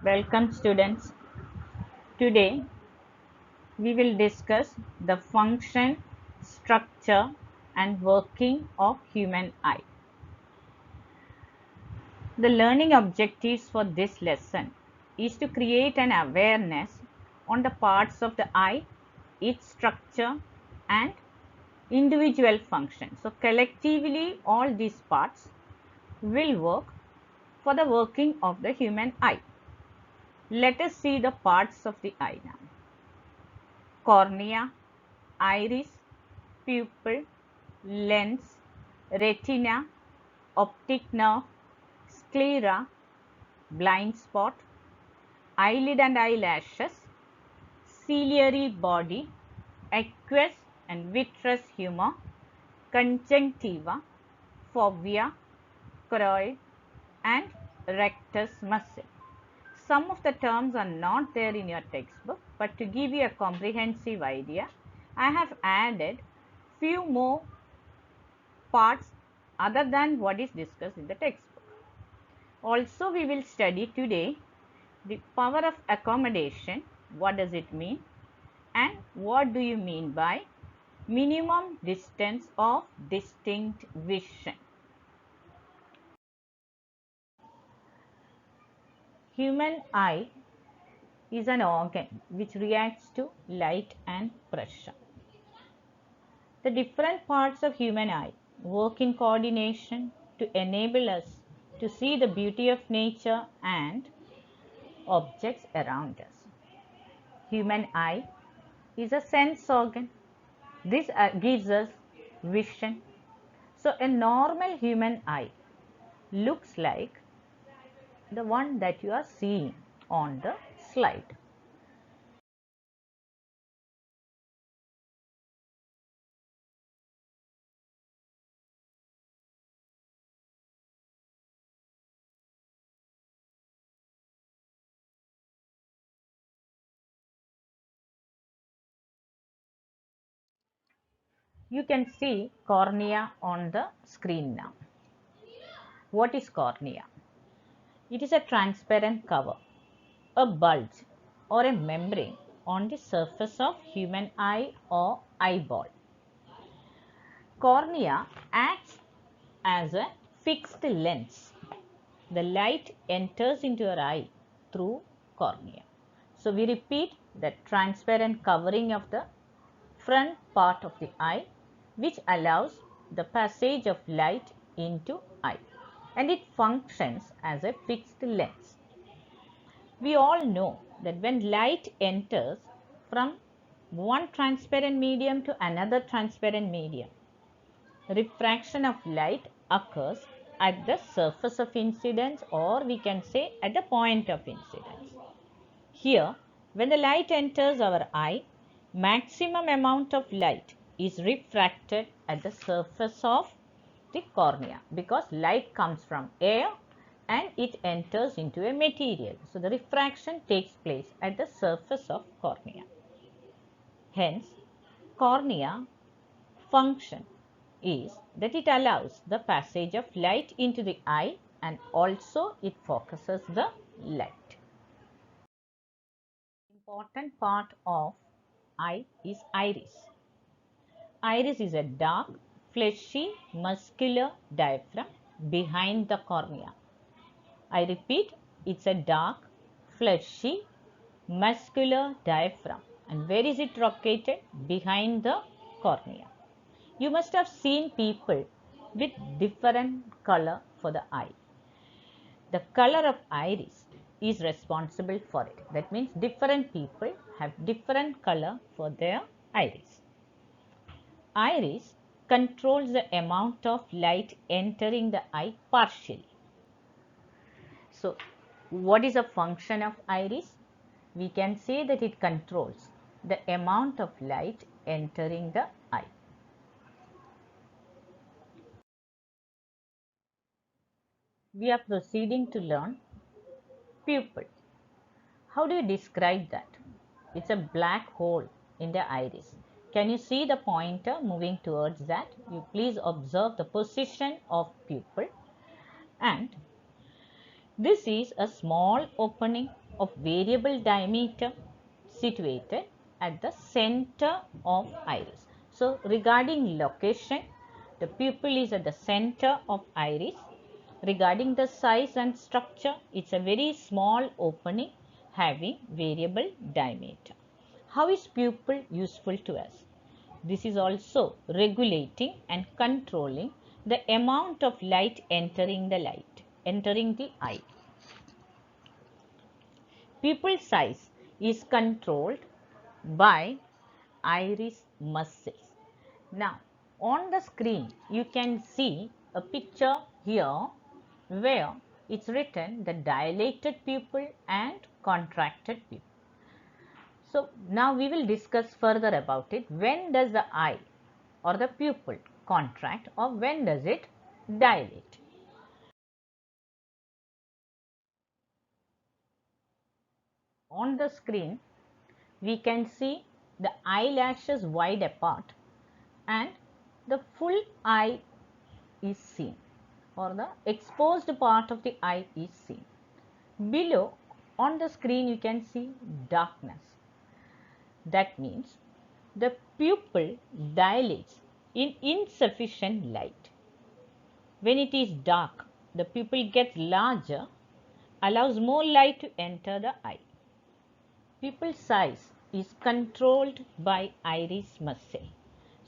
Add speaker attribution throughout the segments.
Speaker 1: Welcome students. Today we will discuss the function, structure and working of human eye. The learning objectives for this lesson is to create an awareness on the parts of the eye, its structure and individual function. So collectively all these parts will work for the working of the human eye. Let us see the parts of the eye now. Cornea, iris, pupil, lens, retina, optic nerve, sclera, blind spot, eyelid and eyelashes, ciliary body, aqueous and vitreous humor, conjunctiva, fovea, choroid and rectus muscle. Some of the terms are not there in your textbook, but to give you a comprehensive idea, I have added few more parts other than what is discussed in the textbook. Also, we will study today the power of accommodation. What does it mean? And what do you mean by minimum distance of distinct vision? Human eye is an organ which reacts to light and pressure. The different parts of human eye work in coordination to enable us to see the beauty of nature and objects around us. Human eye is a sense organ. This gives us vision. So a normal human eye looks like the one that you are seeing on the slide. You can see cornea on the screen now. What is cornea? It is a transparent cover, a bulge or a membrane on the surface of human eye or eyeball. Cornea acts as a fixed lens. The light enters into your eye through cornea. So we repeat the transparent covering of the front part of the eye, which allows the passage of light into eye, and it functions as a fixed lens. We all know that when light enters from one transparent medium to another transparent medium, refraction of light occurs at the surface of incidence, or we can say at the point of incidence. Here, when the light enters our eye, maximum amount of light is refracted at the surface of the cornea, because light comes from air and it enters into a material. So the refraction takes place at the surface of cornea. Hence, cornea function is that it allows the passage of light into the eye, and also it focuses the light. Important part of eye is iris. Iris is a dark, fleshy, muscular diaphragm behind the cornea. I repeat, it's a dark, fleshy, muscular diaphragm. And where is it located? Behind the cornea. You must have seen people with different color for the eye. The color of iris is responsible for it. That means different people have different color for their iris. Iris controls the amount of light entering the eye partially. So, what is a function of iris? We can say that it controls the amount of light entering the eye. We are proceeding to learn pupil. How do you describe that? It's a black hole in the iris. Can you see the pointer moving towards that? You please observe the position of pupil. And this is a small opening of variable diameter situated at the center of iris. So, regarding location, the pupil is at the center of iris. Regarding the size and structure, it's a very small opening having variable diameter. How is pupil useful to us? This is also regulating and controlling the amount of light entering the eye. Pupil size is controlled by iris muscles. Now, on the screen, you can see a picture here where it's written the dilated pupil and contracted pupil. So, now we will discuss further about it. When does the eye or the pupil contract or when does it dilate? On the screen, we can see the eyelashes wide apart and the full eye is seen or the exposed part of the eye is seen. Below on the screen you can see darkness. That means the pupil dilates in insufficient light. When it is dark, the pupil gets larger, allows more light to enter the eye. Pupil size is controlled by iris muscle.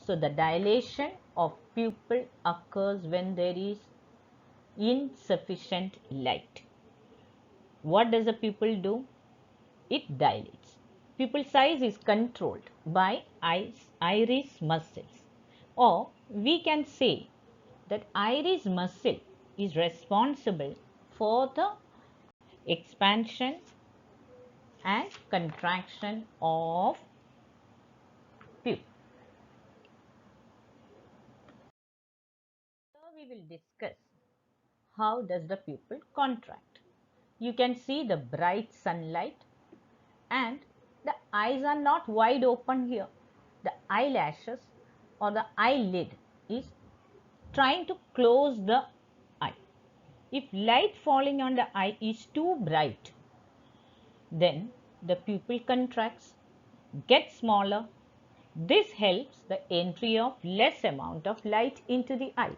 Speaker 1: So, the dilation of pupil occurs when there is insufficient light. What does the pupil do? It dilates. Pupil size is controlled by iris muscles, or we can say that iris muscle is responsible for the expansion and contraction of pupil. So we will discuss how does the pupil contract. You can see the bright sunlight and the eyes are not wide open here. The eyelashes or the eyelid is trying to close the eye. If light falling on the eye is too bright, then the pupil contracts, gets smaller. This helps the entry of less amount of light into the eye.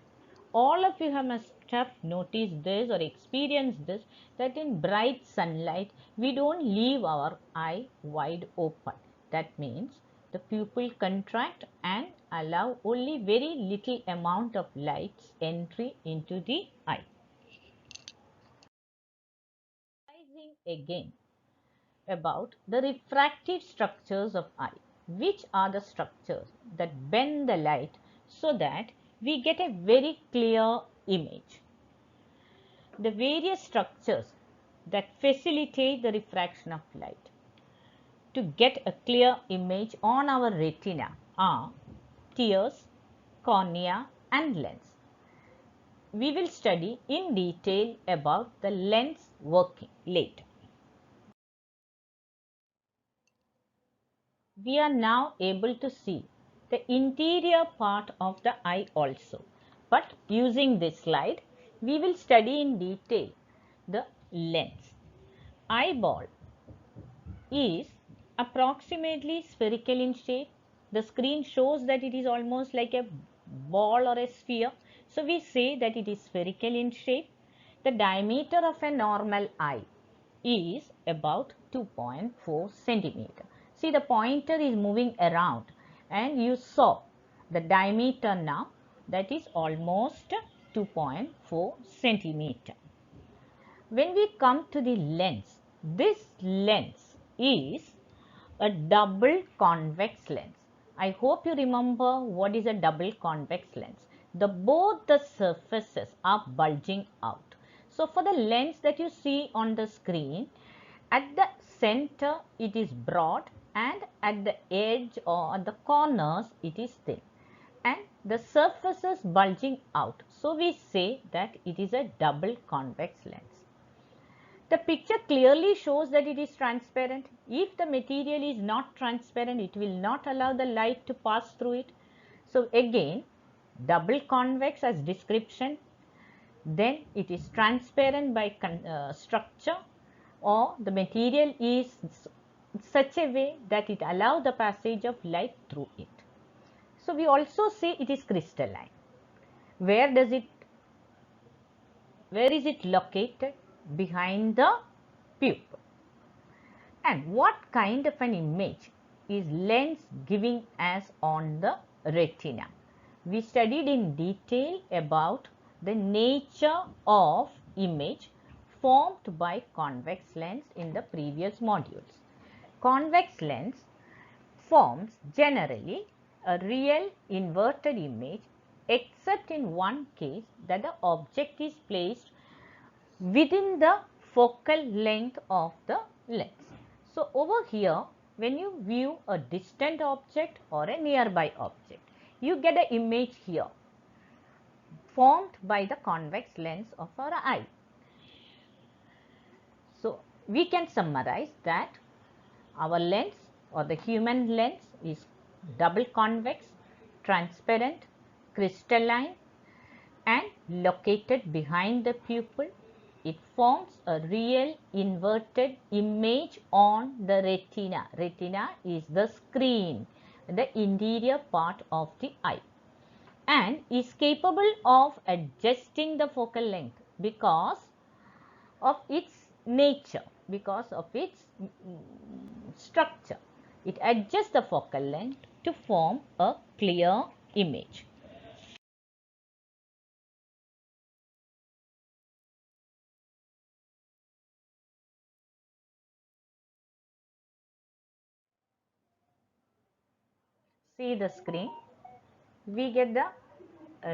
Speaker 1: All of you must have noticed this or experienced this, that in bright sunlight we don't leave our eye wide open. That means the pupil contract and allow only very little amount of light's entry into the eye. Revising again about the refractive structures of eye. Which are the structures that bend the light so that we get a very clear image? The various structures that facilitate the refraction of light to get a clear image on our retina are tears, cornea and lens. We will study in detail about the lens working later. We are now able to see the interior part of the eye also. But using this slide, we will study in detail the lens. Eyeball is approximately spherical in shape. The screen shows that it is almost like a ball or a sphere. So, we say that it is spherical in shape. The diameter of a normal eye is about 2.4 centimeter. See, the pointer is moving around and you saw the diameter now, that is almost 2.4 centimeter. When we come to the lens, this lens is a double convex lens. I hope you remember what is a double convex lens. Both the surfaces are bulging out. So, for the lens that you see on the screen, at the center it is broad and at the edge or at the corners it is thin and the surfaces bulging out. So, we say that it is a double convex lens. The picture clearly shows that it is transparent. If the material is not transparent, it will not allow the light to pass through it. So, again, double convex as description, then it is transparent by structure or the material is such a way that it allows the passage of light through it. So we also say it is crystalline. Where is it located? Behind the pupil. And what kind of an image is lens giving us on the retina? We studied in detail about the nature of image formed by convex lens in the previous modules. Convex lens forms generally a real inverted image, except in one case, that the object is placed within the focal length of the lens. So over here, when you view a distant object or a nearby object, you get an image here formed by the convex lens of our eye. So we can summarize that our lens or the human lens is double convex, transparent, crystalline, and located behind the pupil. It forms a real inverted image on the retina. Retina is the screen, the interior part of the eye, and is capable of adjusting the focal length because of its nature, because of its structure. It adjusts the focal length to form a clear image. See the screen. We get the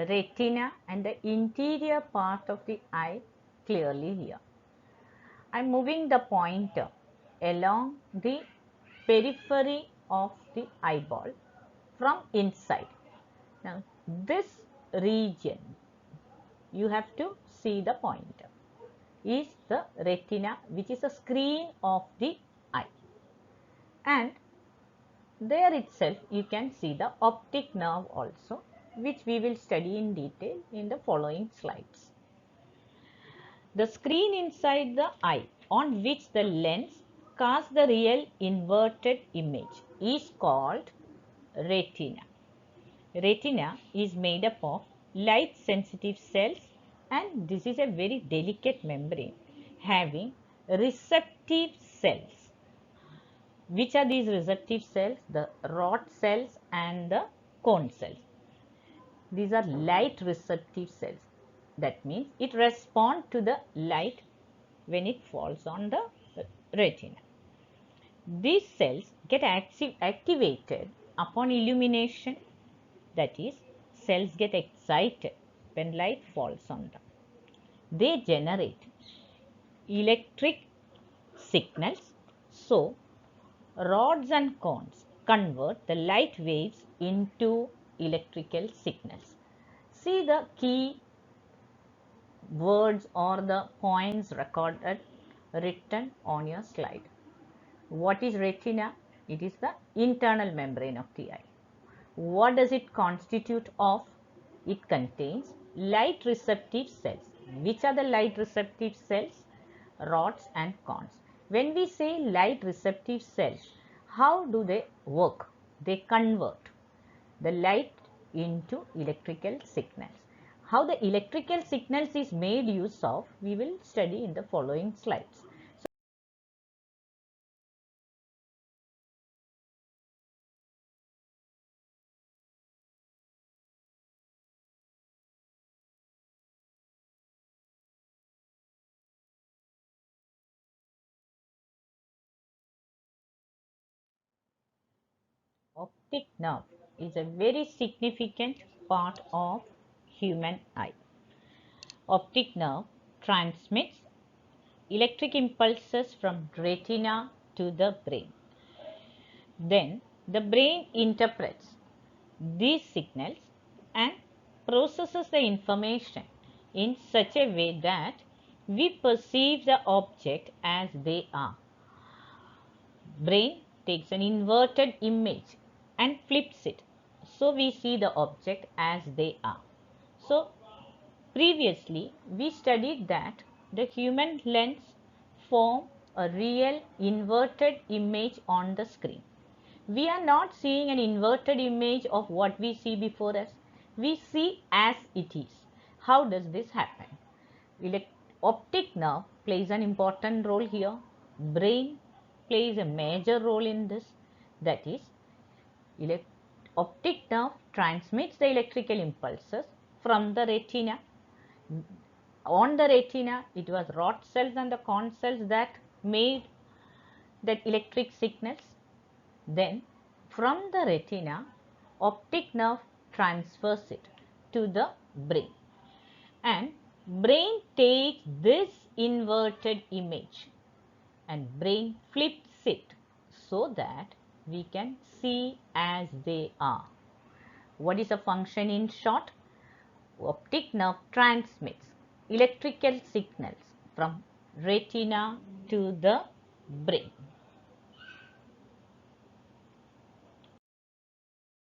Speaker 1: retina and the interior part of the eye clearly here. I am moving the pointer along the periphery of the eyeball from inside. Now this region, you have to see the pointer, is the retina, which is a screen of the eye, and there itself you can see the optic nerve also, which we will study in detail in the following slides. The screen inside the eye on which the lens casts the real inverted image is called retina. Retina is made up of light sensitive cells, and this is a very delicate membrane having receptive cells. Which are these receptive cells? The rod cells and the cone cells. These are light receptive cells. That means it responds to the light when it falls on the retina. These cells get activated upon illumination, that is, cells get excited when light falls on them. They generate electric signals. So, rods and cones convert the light waves into electrical signals. See the key words or the points written on your slide. What is retina? It is the internal membrane of the eye. What does it constitute of? It contains light receptive cells. Which are the light receptive cells? Rods and cones. When we say light receptive cells, how do they work? They convert the light into electrical signals. How the electrical signals is made use of, we will study in the following slides. Optic nerve is a very significant part of human eye. Optic nerve transmits electric impulses from retina to the brain. Then the brain interprets these signals and processes the information in such a way that we perceive the object as they are. Brain takes an inverted image and flips it, so we see the object as they are. So previously we studied that the human lens form a real inverted image on the screen. We are not seeing an inverted image of what we see before us. We see as it is. How does this happen? Optic nerve plays an important role here. Brain plays a major role in this. That is, optic nerve transmits the electrical impulses from the retina. On the retina, it was rod cells and the cone cells that made that electric signals. Then from the retina, optic nerve transfers it to the brain, and brain takes this inverted image and brain flips it so that we can see as they are. What is a function in short? Optic nerve transmits electrical signals from retina to the brain.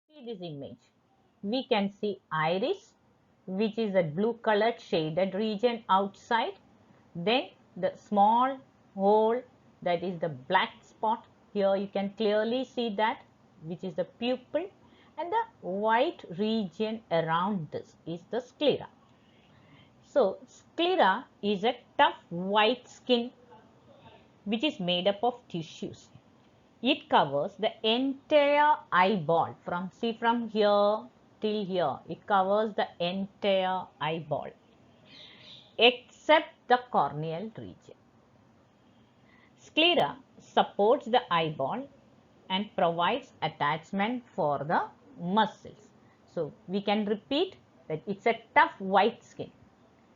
Speaker 1: See this image. We can see iris, which is a blue colored shaded region outside. Then the small hole, that is the black spot. Here you can clearly see that, which is the pupil, and the white region around this is the sclera. So sclera is a tough white skin which is made up of tissues. It covers the entire eyeball from here till here. It covers the entire eyeball except the corneal region. Sclera supports the eyeball and provides attachment for the muscles. So we can repeat that it's a tough white skin.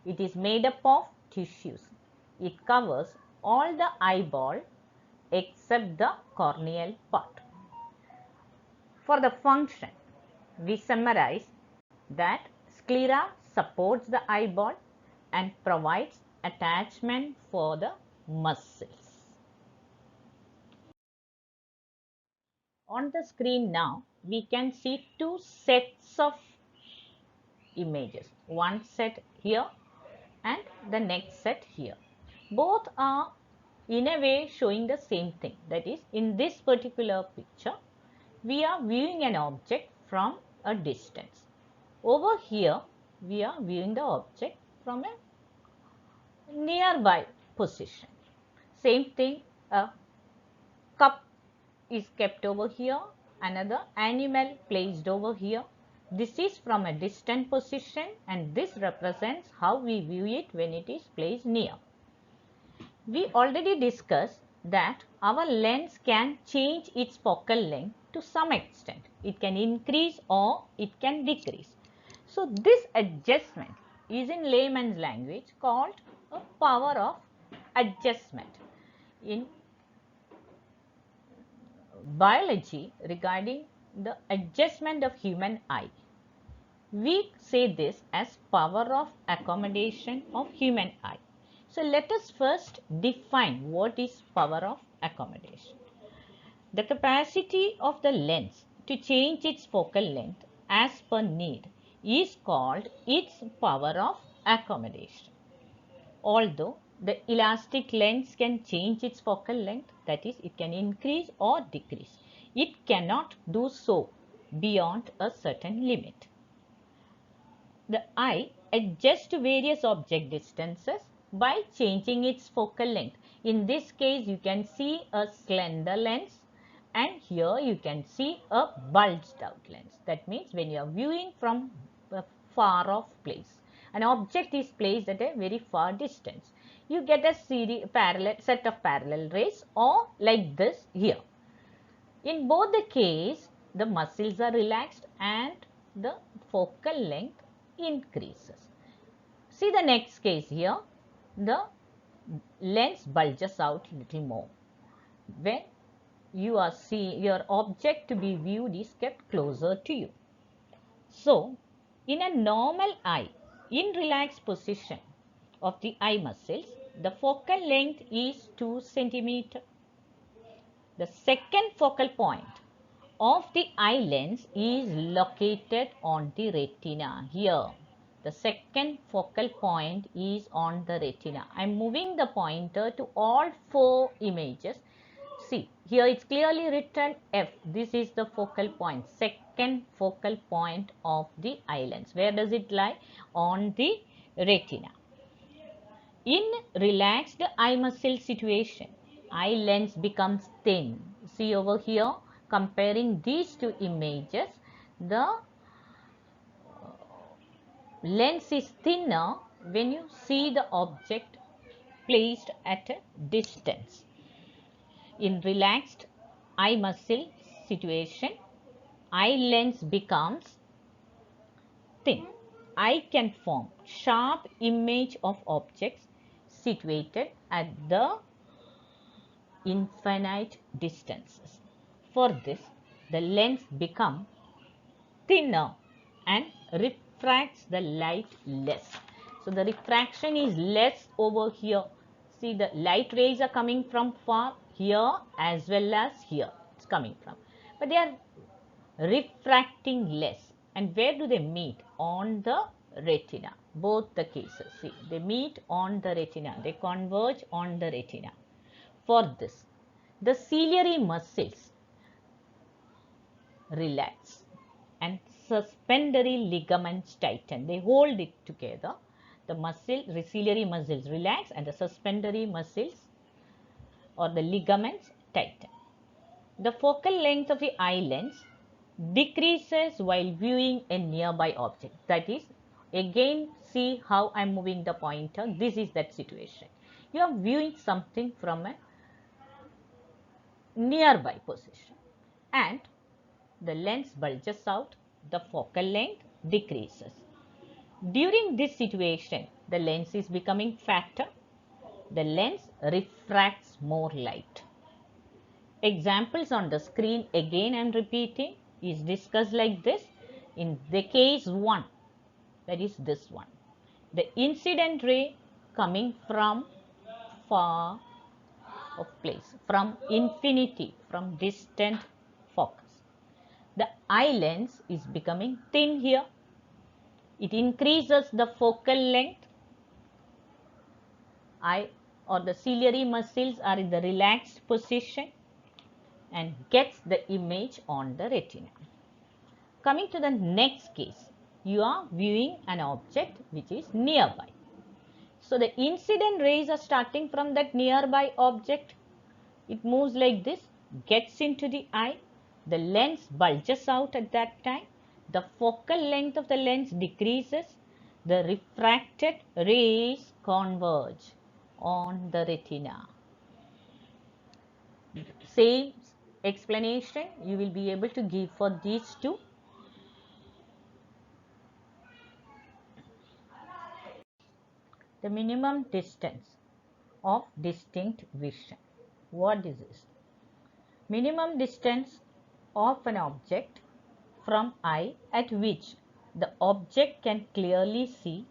Speaker 1: It is made up of tissues. It covers all the eyeball except the corneal part. For the function, we summarize that sclera supports the eyeball and provides attachment for the muscles. On the screen now, we can see two sets of images. One set here and the next set here. Both are in a way showing the same thing. That is, in this particular picture, we are viewing an object from a distance. Over here, we are viewing the object from a nearby position. Same thing, a cup is kept over here, another animal placed over here. This is from a distant position and this represents how we view it when it is placed near. We already discussed that our lens can change its focal length to some extent. It can increase or it can decrease. So this adjustment is in layman's language called a power of adjustment. In biology, regarding the adjustment of human eye, we say this as power of accommodation of human eye. So let us first define what is power of accommodation. The capacity of the lens to change its focal length as per need is called its power of accommodation. Although the elastic lens can change its focal length, that is, it can increase or decrease, it cannot do so beyond a certain limit. The eye adjusts to various object distances by changing its focal length. In this case, you can see a slender lens and here you can see a bulged out lens. That means when you are viewing from a far off place, an object is placed at a very far distance, you get a set of parallel rays, or like this here. In both the case, the muscles are relaxed and the focal length increases. See the next case here, the lens bulges out little more. When you are seeing your object to be viewed is kept closer to you. So, in a normal eye, in relaxed position of the eye muscles, the focal length is 2 cm. The second focal point of the eye lens is located on the retina here. The second focal point is on the retina. I am moving the pointer to all four images. See, here it's clearly written F. This is the focal point, second focal point of the eye lens. Where does it lie? On the retina. In relaxed eye muscle situation, eye lens becomes thin. See over here, comparing these two images, the lens is thinner when you see the object placed at a distance. In relaxed eye muscle situation, eye lens becomes thin. Eye can form sharp image of objects situated at the infinite distances. For this, the lens becomes thinner and refracts the light less. So the refraction is less over here. See, the light rays are coming from far here as well as here. It's coming from. But they are refracting less. And where do they meet? On the retina. Both the cases. See, they meet on the retina. They converge on the retina. For this, the ciliary muscles relax and suspensory ligaments tighten. They hold it together. The ciliary muscles relax and the suspensory muscles or the ligaments tighten. The focal length of the eye lens decreases while viewing a nearby object. That is, again see how I am moving the pointer. This is that situation. You are viewing something from a nearby position and the lens bulges out, the focal length decreases. During this situation, the lens is becoming fatter, the lens refracts more light. Examples on the screen, again I am repeating, is discussed like this. In the case 1, that is this one, the incident ray coming from far of place, from infinity, from distant focus. The eye lens is becoming thin here. It increases the focal length. Eye or the ciliary muscles are in the relaxed position and gets the image on the retina. Coming to the next case, you are viewing an object which is nearby. So the incident rays are starting from that nearby object. It moves like this, gets into the eye. The lens bulges out at that time. The focal length of the lens decreases. The refracted rays converge on the retina. Same explanation you will be able to give for these two. The minimum distance of distinct vision. What is this? Minimum distance of an object from eye at which the object can clearly see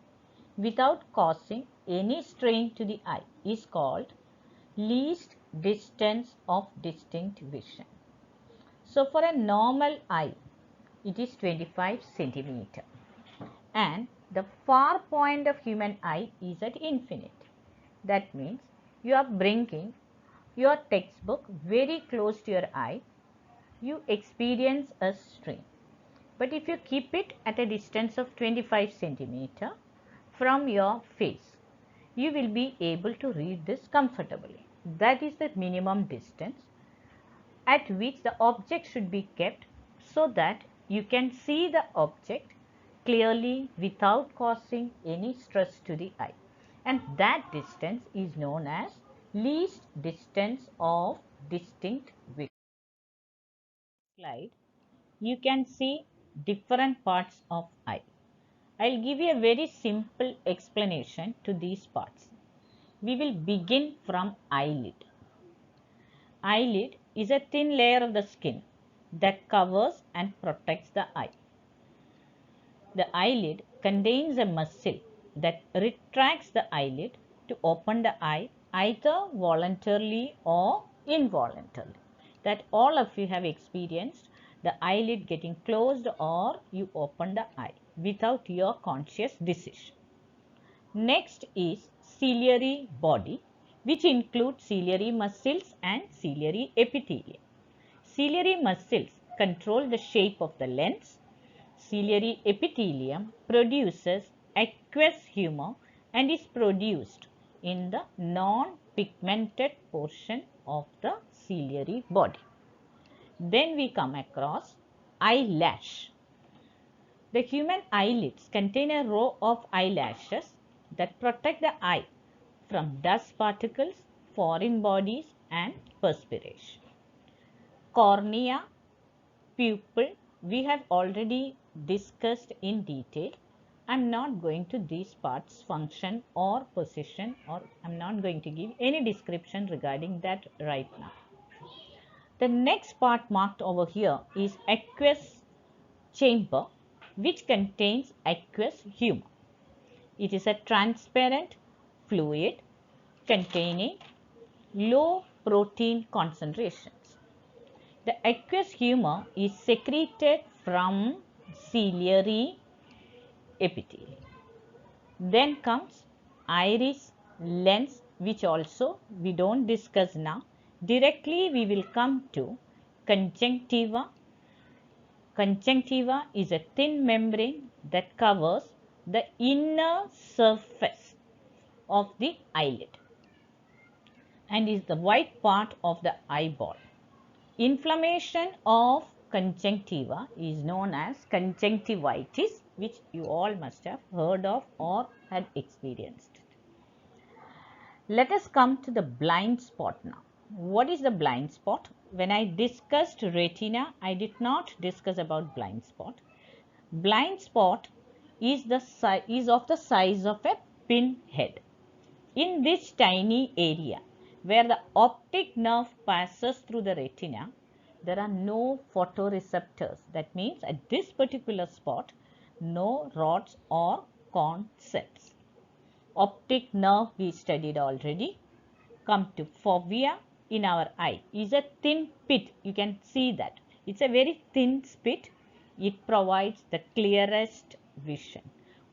Speaker 1: without causing any strain to the eye is called least distance of distinct vision. So for a normal eye, it is 25 centimeter and the far point of human eye is at infinity. That means you are bringing your textbook very close to your eye, you experience a strain. But if you keep it at a distance of 25 centimeter from your face, you will be able to read this comfortably. That is the minimum distance at which the object should be kept so that you can see the object clearly without causing any stress to the eye. And that distance is known as least distance of distinct vision. Slide, you can see different parts of eye. I will give you a very simple explanation to these parts. We will begin from eyelid. Eyelid is a thin layer of the skin that covers and protects the eye. The eyelid contains a muscle that retracts the eyelid to open the eye either voluntarily or involuntarily. That all of you have experienced the eyelid getting closed or you open the eye. without your conscious decision. Next is ciliary body, which includes ciliary muscles and ciliary epithelium. Ciliary muscles control the shape of the lens. Ciliary epithelium produces aqueous humor and is produced in the non-pigmented portion of the ciliary body. Then we come across eyelash. The human eyelids contain a row of eyelashes that protect the eye from dust particles, foreign bodies and perspiration. Cornea, pupil, we have already discussed in detail. I am not going to these parts function or position, or I am not going to give any description regarding that right now. The next part marked over here is aqueous chamber, which contains aqueous humor. It is a transparent fluid containing low protein concentrations. The aqueous humor is secreted from ciliary epithelium. Then comes iris, lens, which also we don't discuss now. Directly we will come to conjunctiva. Conjunctiva is a thin membrane that covers the inner surface of the eyelid and is the white part of the eyeball. Inflammation of conjunctiva is known as conjunctivitis, which you all must have heard of or had experienced. Let us come to the blind spot now. What is the blind spot? When I discussed retina, I did not discuss about blind spot. Blind spot is of the size of a pinhead. In this tiny area where the optic nerve passes through the retina, there are no photoreceptors. That means at this particular spot, no rods or cone cells. Optic nerve we studied already. Come to fovea in our eye is a thin pit. You can see that. It's a very thin pit. It provides the clearest vision.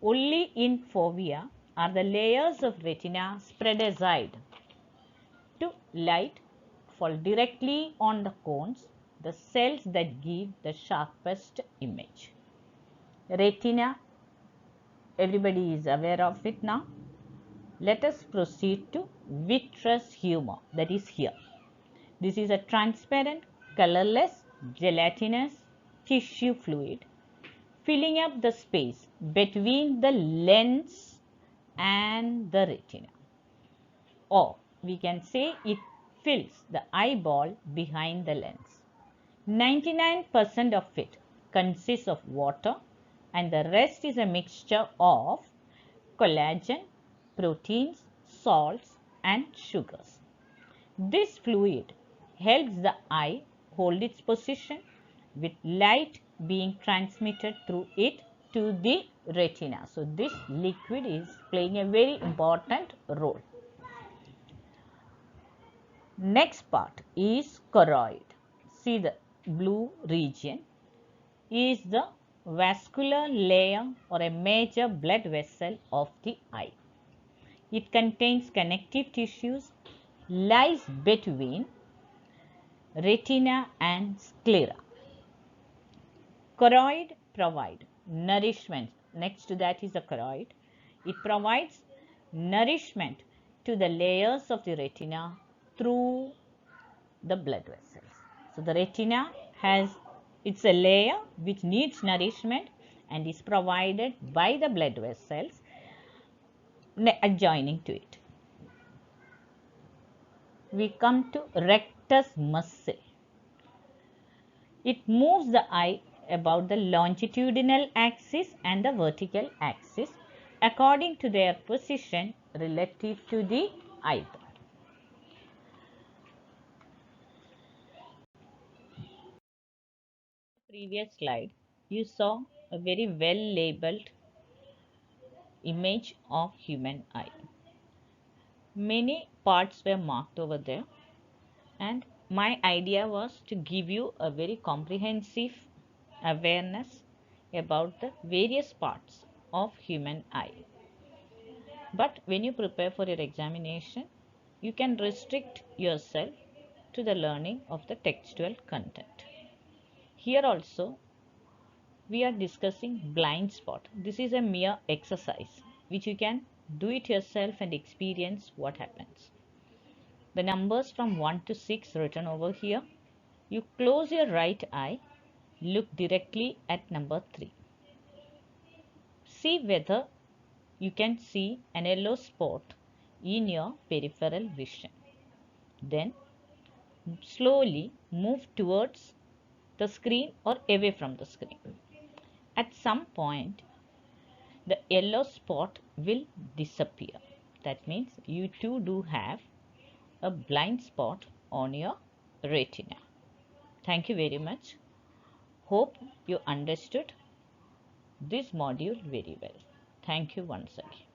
Speaker 1: Only in fovea are the layers of retina spread aside to light fall directly on the cones, the cells that give the sharpest image. Retina, everybody is aware of it now. Let us proceed to vitreous humor, that is here. This is a transparent, colorless, gelatinous tissue fluid filling up the space between the lens and the retina. Or we can say it fills the eyeball behind the lens. 99% of it consists of water and the rest is a mixture of collagen, proteins, salts and sugars. This fluid helps the eye hold its position with light being transmitted through it to the retina. So, this liquid is playing a very important role. Next part is choroid. See the blue region is the vascular layer or a major blood vessel of the eye. It contains connective tissues, lies between retina and sclera. Choroid provide nourishment. Next to that is the choroid. It provides nourishment to the layers of the retina through the blood vessels. So the retina it's a layer which needs nourishment and is provided by the blood vessels adjoining to it. We come to rectus muscle. It moves the eye about the longitudinal axis and the vertical axis according to their position relative to the eyeball. Previous slide, you saw a very well labeled image of human eye. Many parts were marked over there and my idea was to give you a very comprehensive awareness about the various parts of human eye. But when you prepare for your examination, you can restrict yourself to the learning of the textual content. Here also, we are discussing blind spot. This is a mere exercise which you can do it yourself and experience what happens. The numbers from 1 to 6 written over here. You close your right eye, look directly at number 3. See whether you can see an yellow spot in your peripheral vision. Then slowly move towards the screen or away from the screen. At some point, the yellow spot will disappear. That means you too do have a blind spot on your retina. Thank you very much. Hope you understood this module very well. Thank you once again.